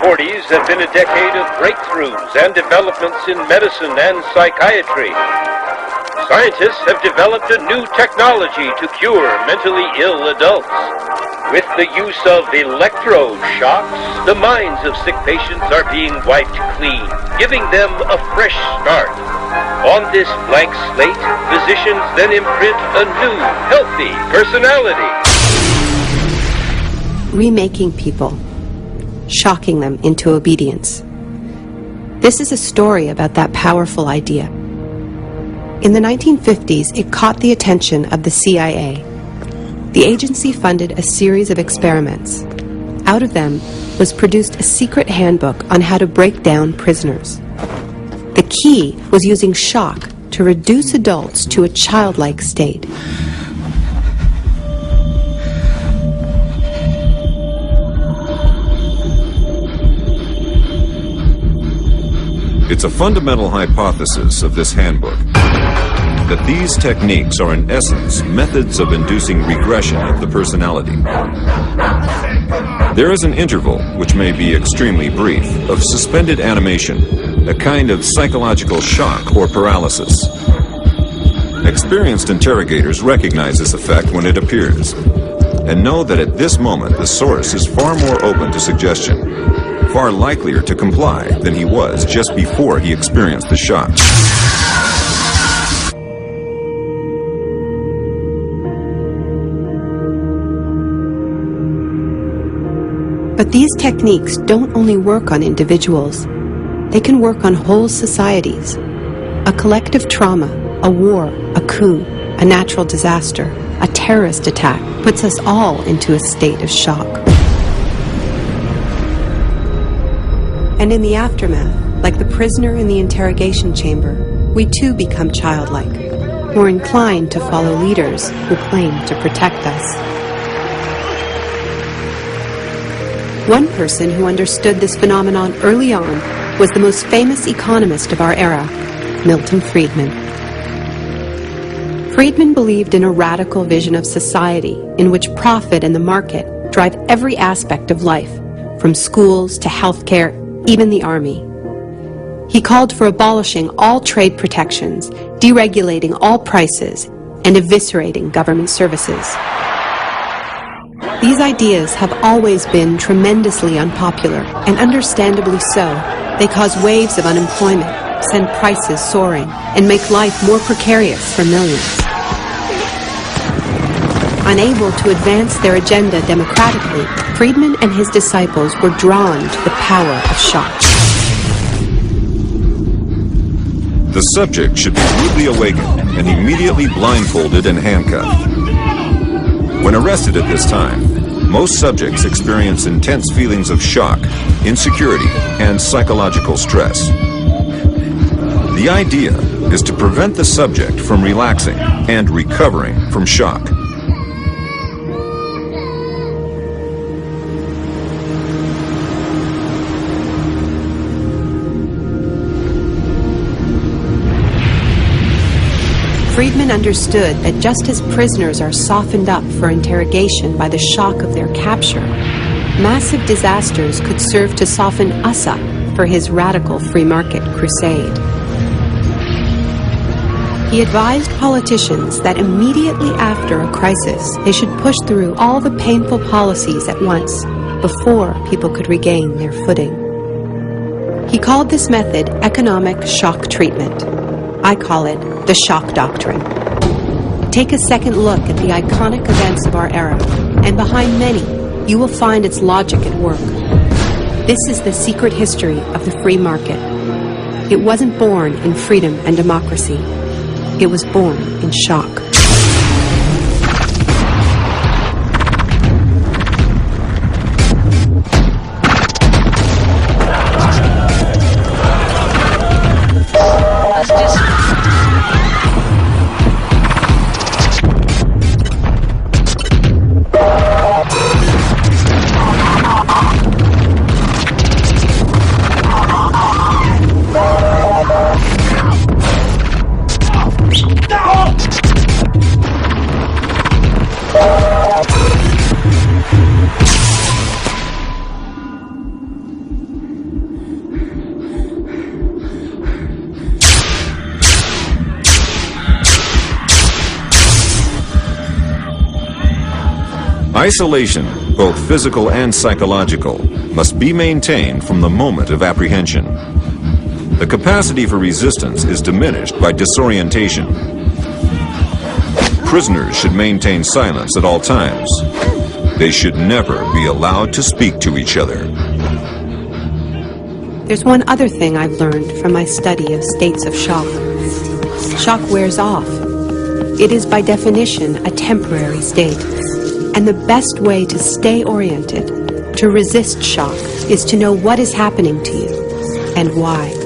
1940s have been a decade of breakthroughs and developments in medicine and psychiatry. Scientists have developed a new technology to cure mentally ill adults. With the use of electroshocks, the minds of sick patients are being wiped clean, giving them a fresh start. On this blank slate, physicians then imprint a new, healthy personality. Remaking people, shocking them into obedience. This is a story about that powerful idea. In the 1950s, it caught the attention of the CIA. The agency funded a series of experiments. Out of them was produced a secret handbook on how to break down prisoners. The key was using shock to reduce adults to a childlike state. It's a fundamental hypothesis of this handbook that these techniques are in essence methods of inducing regression of the personality. There is an interval, which may be extremely brief, of suspended animation, a kind of psychological shock or paralysis. Experienced interrogators recognize this effect when it appears, and know that at this moment the source is far more open to suggestion, far likelier to comply than he was just before he experienced the shock. But these techniques don't only work on individuals. They can work on whole societies. A collective trauma, a war, a coup, a natural disaster, a terrorist attack puts us all into a state of shock. And in the aftermath, like the prisoner in the interrogation chamber, we too become childlike, more inclined to follow leaders who claim to protect us. One person who understood this phenomenon early on was the most famous economist of our era, Milton Friedman. Friedman believed in a radical vision of society in which profit and the market drive every aspect of life, from schools to healthcare, even the army. He called for abolishing all trade protections, deregulating all prices, and eviscerating government services. These ideas have always been tremendously unpopular, and understandably so. They cause waves of unemployment, send prices soaring, and make life more precarious for millions. Unable to advance their agenda democratically, Friedman and his disciples were drawn to the power of shock. The subject should be rudely awakened and immediately blindfolded and handcuffed. When arrested at this time, most subjects experience intense feelings of shock, insecurity, and psychological stress. The idea is to prevent the subject from relaxing and recovering from shock. Friedman understood that just as prisoners are softened up for interrogation by the shock of their capture, massive disasters could serve to soften us up for his radical free market crusade. He advised politicians that immediately after a crisis, they should push through all the painful policies at once before people could regain their footing. He called this method economic shock treatment. I call it the shock doctrine. Take a second look at the iconic events of our era, and behind many, you will find its logic at work. This is the secret history of the free market. It wasn't born in freedom and democracy. It was born in shock. Isolation, both physical and psychological, must be maintained from the moment of apprehension. The capacity for resistance is diminished by disorientation. Prisoners should maintain silence at all times. They should never be allowed to speak to each other. There's one other thing I've learned from my study of states of shock. Shock wears off. It is by definition a temporary state. And the best way to stay oriented, to resist shock, is to know what is happening to you and why.